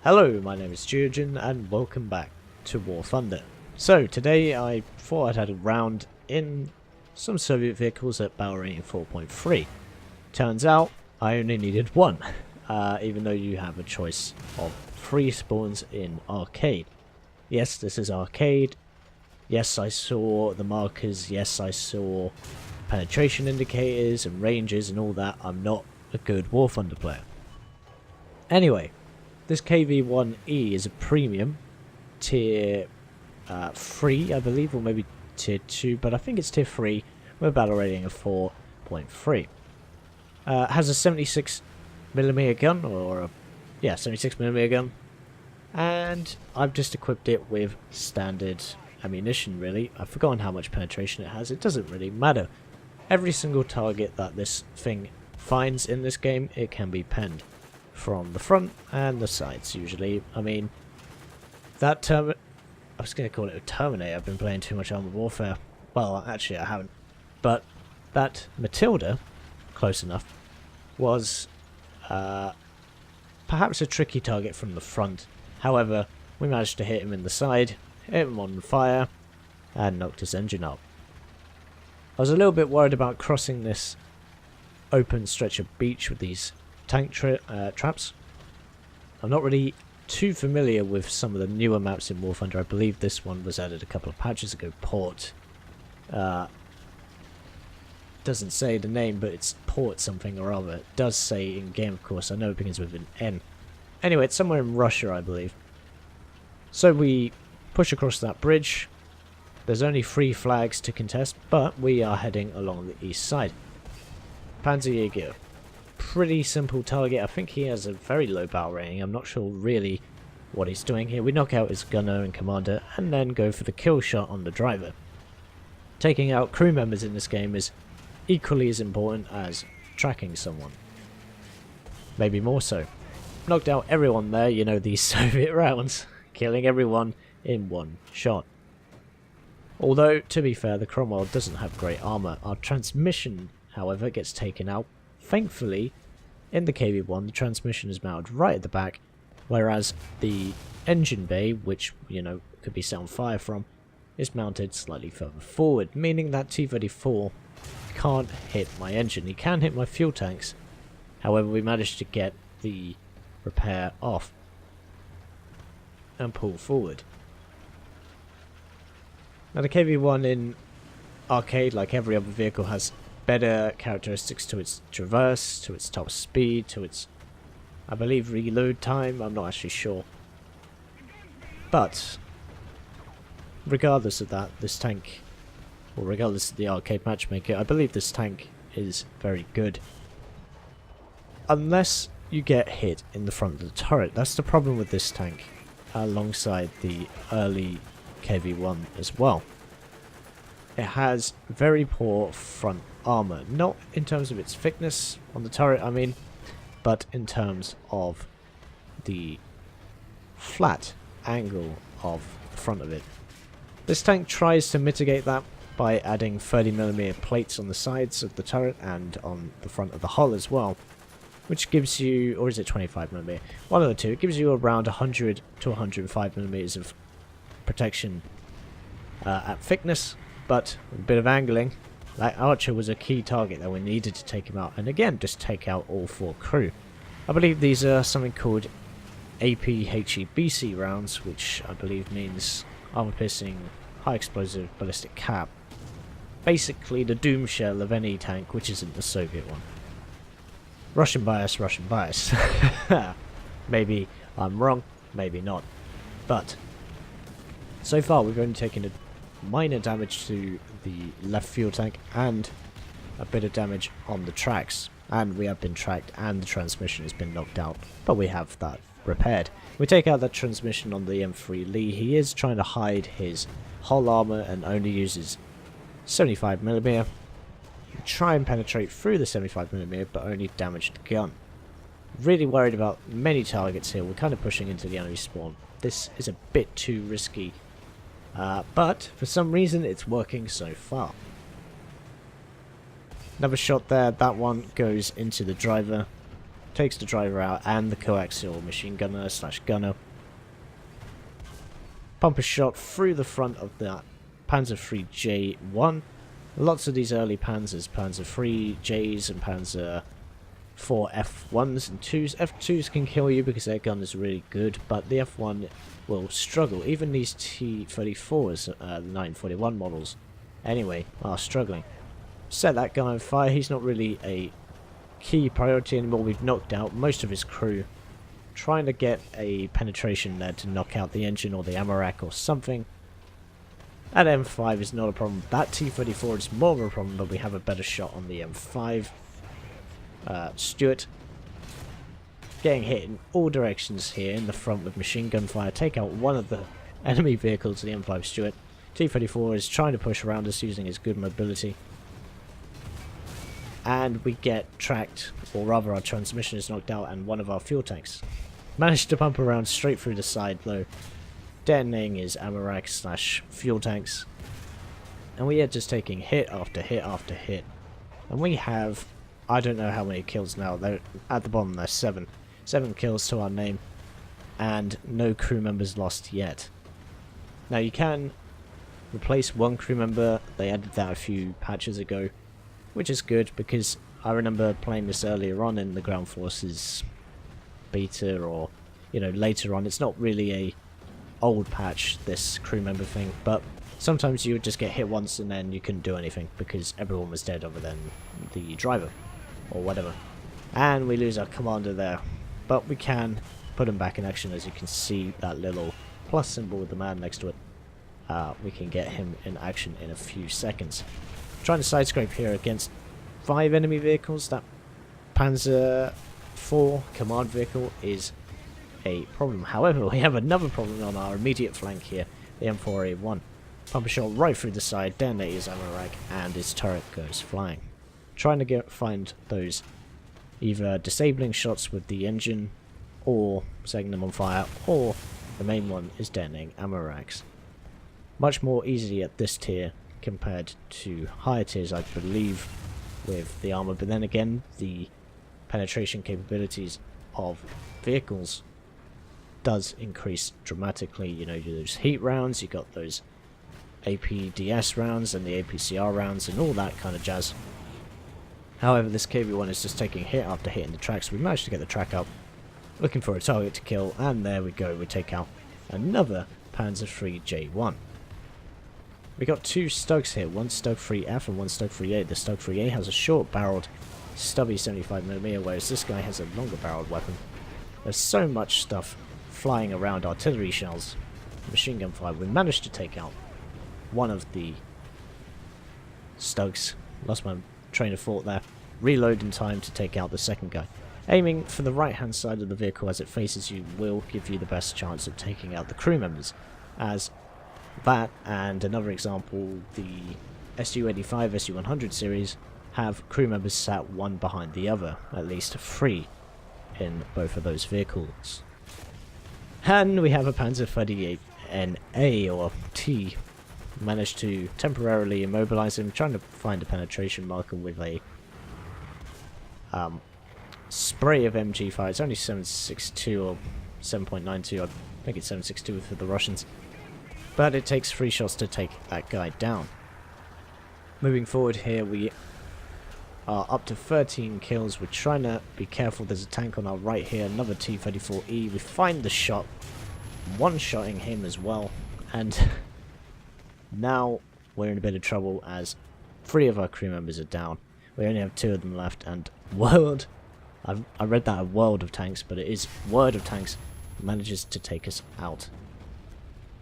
Hello, my name is Geogen and welcome back to War Thunder. So today I thought I'd had a round in some Soviet vehicles at battle rating 4.3. Turns out I only needed one, even though you have a choice of 3 spawns in arcade. Yes, this is arcade. Yes, I saw the markers. Yes, I saw penetration indicators and ranges and all that. I'm not a good War Thunder player. Anyway, this KV-1E is a premium, tier 3 I believe, or maybe tier 2, but I think it's tier 3 with a battle rating of 4.3. Has a 76mm gun, or a 76mm gun, and I've just equipped it with standard ammunition really. I've forgotten how much penetration it has, it doesn't really matter. Every single target that this thing finds in this game, it can be penned. From the front and the sides usually. I mean, that I was going to call it a Terminator. I've been playing too much Armored Warfare. Well, actually I haven't. But that Matilda, close enough, was perhaps a tricky target from the front. However, we managed to hit him in the side, hit him on fire, and knocked his engine up. I was a little bit worried about crossing this open stretch of beach with these tank traps. I'm not really too familiar with some of the newer maps in War Thunder. I believe this one was added a couple of patches ago. Port. Doesn't say the name, but it's Port something or other. It does say in game, of course. I know it begins with an N. Anyway, it's somewhere in Russia, I believe. So we push across that bridge. There's only 3 flags to contest, but we are heading along the east side. Panzerjäger. Pretty simple target. I think he has a very low battle rating. I'm not sure really what he's doing here. We knock out his gunner and commander and then go for the kill shot on the driver. Taking out crew members in this game is equally as important as tracking someone. Maybe more so. Knocked out everyone there, you know, these Soviet rounds. Killing everyone in one shot. Although, to be fair, the Cromwell doesn't have great armor. Our transmission, however, gets taken out. Thankfully, in the KV-1, the transmission is mounted right at the back, whereas the engine bay, which, you know, could be set on fire from, is mounted slightly further forward, meaning that T-34 can't hit my engine. He can hit my fuel tanks, however, we managed to get the repair off and pull forward. Now, the KV-1 in arcade, like every other vehicle, has better characteristics to its traverse, to its top speed, to its, I believe, reload time. I'm not actually sure. But regardless of that, this tank, or regardless of the arcade matchmaker, I believe this tank is very good. Unless you get hit in the front of the turret. That's the problem with this tank, alongside the early KV-1 as well. It has very poor front armor, not in terms of its thickness on the turret, I mean, but in terms of the flat angle of the front of it. This tank tries to mitigate that by adding 30mm plates on the sides of the turret and on the front of the hull as well, which gives you, or is it 25mm? One of the two. It gives you around 100 to 105mm of protection at thickness, but with a bit of angling. That Archer was a key target that we needed to take him out, and again, just take out all 4 crew. I believe these are something called APHEBC rounds, which I believe means armor-piercing, high-explosive ballistic cap. Basically the doom shell of any tank, which isn't the Soviet one. Russian bias, Russian bias. Maybe I'm wrong, maybe not. But so far we've only taken a minor damage to the left fuel tank and a bit of damage on the tracks, and we have been tracked and the transmission has been knocked out, but we have that repaired. We take out that transmission on the M3 Lee. He is trying to hide his hull armor and only uses 75mm. We try and penetrate through the 75mm but only damage the gun. Really worried about many targets here. We're kind of pushing into the enemy spawn. This is a bit too risky. But for some reason it's working so far. Another shot there, that one goes into the driver. takes the driver out and the coaxial machine gunner slash gunner. Pump a shot through the front of that Panzer III J1. Lots of these early Panzers, Panzer III Js and Panzer IV F1s and 2s. F2s can kill you because their gun is really good, but the F1 will struggle. Even these T-34s, the 941 models, anyway, are struggling. Set that guy on fire. He's not really a key priority anymore. We've knocked out most of his crew. Trying to get a penetration there to knock out the engine or the ammo rack or something. That M5 is not a problem. That T-34 is more of a problem, but we have a better shot on the M5. Stuart getting hit in all directions here in the front with machine gun fire. Take out one of the enemy vehicles, the M5 Stuart. T-34 is trying to push around us using his good mobility. And we get tracked, or rather our transmission is knocked out and one of our fuel tanks managed to bump around straight through the side though, detonating his ammo rack slash fuel tanks. And we are just taking hit after hit after hit. And we have, I don't know how many kills now, they're at the bottom there's 7. 7 kills to our name and no crew members lost yet. Now you can replace one crew member, they added that a few patches ago, which is good because I remember playing this earlier on in the Ground Forces beta, or you know, later on. It's not really a old patch, this crew member thing, but sometimes you would just get hit once and then you couldn't do anything because everyone was dead other than the driver or whatever. And we lose our commander there, but we can put him back in action. As you can see, that little plus symbol with the man next to it, we can get him in action in a few seconds. Trying to side scrape here against 5 enemy vehicles. That Panzer IV command vehicle is a problem. However, we have another problem on our immediate flank here, the M4A1. Pump a shot right through the side, detonate his ammo rack, and his turret goes flying. Trying to find those either disabling shots with the engine, or setting them on fire, or the main one is detonating ammo racks. Much more easy at this tier compared to higher tiers, I believe, with the armor. But then again, the penetration capabilities of vehicles does increase dramatically. You know, those heat rounds, you got those APDS rounds and the APCR rounds and all that kind of jazz. However, this KV-1 is just taking hit after hit in the tracks. We managed to get the track up, looking for a target to kill, and there we go, we take out another Panzer III J1. We got 2 Stugs here, one Stug 3F and one Stug 3A. The Stug 3A has a short-barreled, stubby 75mm, whereas this guy has a longer-barreled weapon. There's so much stuff flying around, artillery shells, machine gun fire. We managed to take out one of the Stugs. Lost my train of thought there. Reload in time to take out the second guy. Aiming for the right-hand side of the vehicle as it faces you will give you the best chance of taking out the crew members, as that and another example, the Su-85, Su-100 series have crew members sat one behind the other, at least 3 in both of those vehicles. And we have a Panzer 38NA or T. Managed to temporarily immobilize him, trying to find a penetration marker with a spray of MG fire. It's only 7.62 or 7.92, I think it's 7.62 for the Russians. But it takes 3 shots to take that guy down. Moving forward here, we are up to 13 kills. We're trying to be careful. There's a tank on our right here, another T-34E. We find the shot, one-shotting him as well, and now we're in a bit of trouble as 3 of our crew members are down. We only have 2 of them left, and I read that a World of Tanks, but it is Word of Tanks, manages to take us out.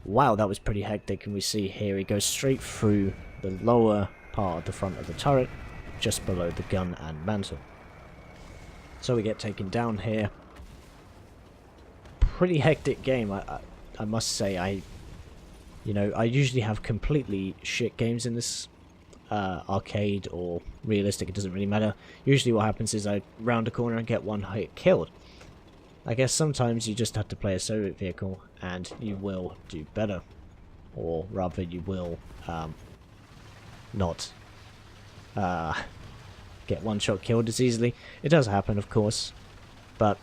Wow, that was pretty hectic, and we see here he goes straight through the lower part of the front of the turret, just below the gun and mantle. So we get taken down here. Pretty hectic game, I must say. I usually have completely shit games in this arcade or realistic, it doesn't really matter. Usually what happens is I round a corner and get one hit killed. I guess sometimes you just have to play a Soviet vehicle and you will do better. Or rather you will not get one shot killed as easily. It does happen, of course. but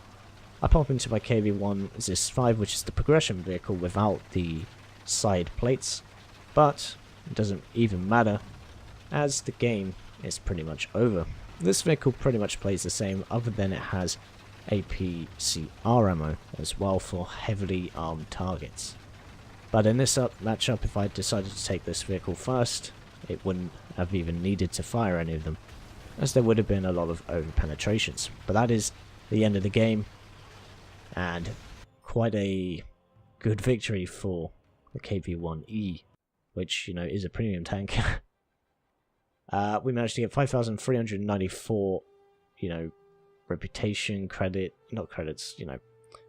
I pop into my KV-1 ZIS-5, which is the progression vehicle without the side plates, but it doesn't even matter, as the game is pretty much over. This vehicle pretty much plays the same, other than it has APCR ammo as well for heavily armed targets. But in this matchup, if I decided to take this vehicle first, it wouldn't have even needed to fire any of them, as there would have been a lot of over-penetrations. But that is the end of the game, and quite a good victory for the KV-1E, which, you know, is a premium tank. We managed to get 5,394, you know, reputation credit, not credits, you know,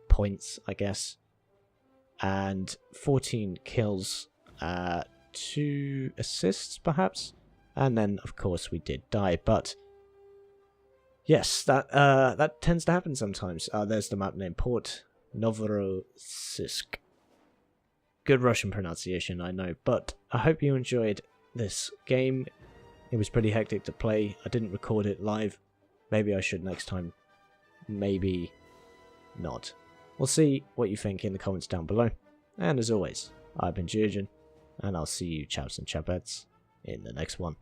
points, I guess, and 14 kills, 2 assists perhaps, and then of course we did die. But yes, that tends to happen sometimes. There's the map name, Port Novorossiysk. Good Russian pronunciation, I know, but I hope you enjoyed this game. It was pretty hectic to play. I didn't record it live. Maybe I should next time. Maybe not. We'll see what you think in the comments down below. And as always, I've been Geogen, and I'll see you chaps and chapettes in the next one.